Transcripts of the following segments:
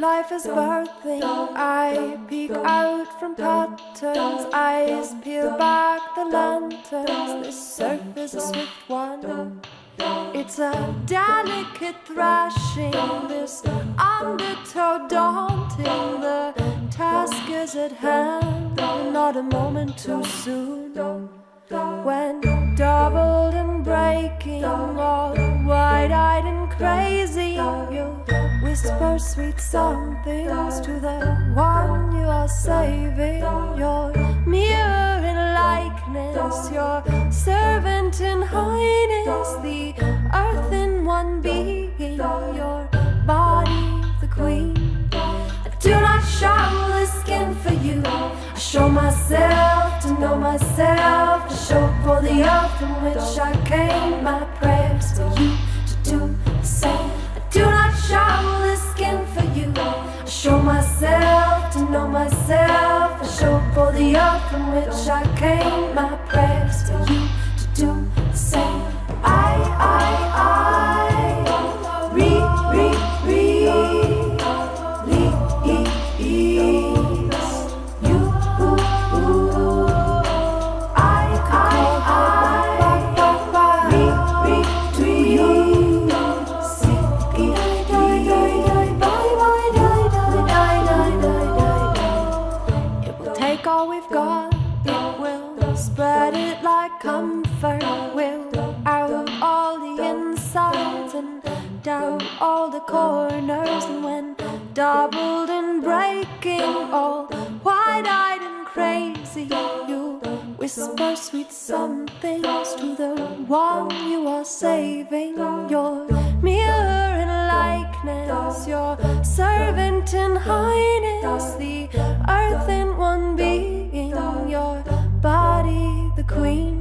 Life is birthing, I peek out from patterns, eyes peel back the lanterns. This surf is a swift one, it's a delicate thrashing, this undertow daunting. The task is at hand, not a moment too soon. When doubled and breaking, all wide-eyed and crazy, you whisper sweet somethings to the one you are saving. Your mirror in likeness, your servant in highness, the earth in one being, your body the queen. I do not show the skin for you, I show myself to know myself, I show for the earth from which I came. My prayers for you to do the same. I do not show the skin for you, I show myself to know myself, I show for the earth from which I came. My prayers for you to do the same. All we've got, it will spread it like comfort. We'll out all the insides and down all the corners. And when doubled and breaking, all wide-eyed and crazy, you'll whisper sweet somethings to the one you are saving. Your mirror in likeness, your servant in highness, the earth in one being, your body the queen.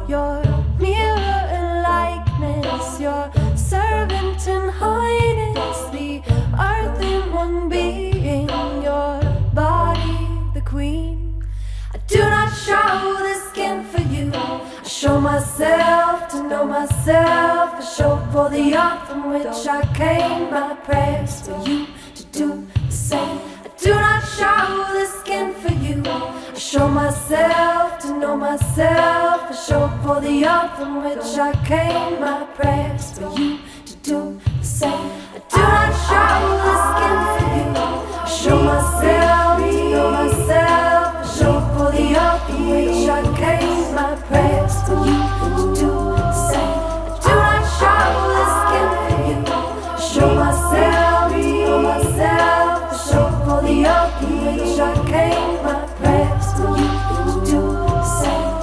Your mirror in likeness, your servant in highness, the earth in one being, your body the queen. I do not show the skin for you, I show myself to know myself, I show for the earth from which I came. My prayers for you to do the same. I do not show the skin for you, I show myself to know myself, I show for the earth from which I came. My prayers for you to do the same. I do not show the skin for you, I show myself to know myself, I show for the earth from which I came. My prayers for you to do the same. I do not show the skin for you, I show myself to know myself, I show for the earth from which I came. My prayers for you to do the same.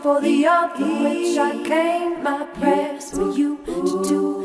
For the earth from which I came, my prayers for you to do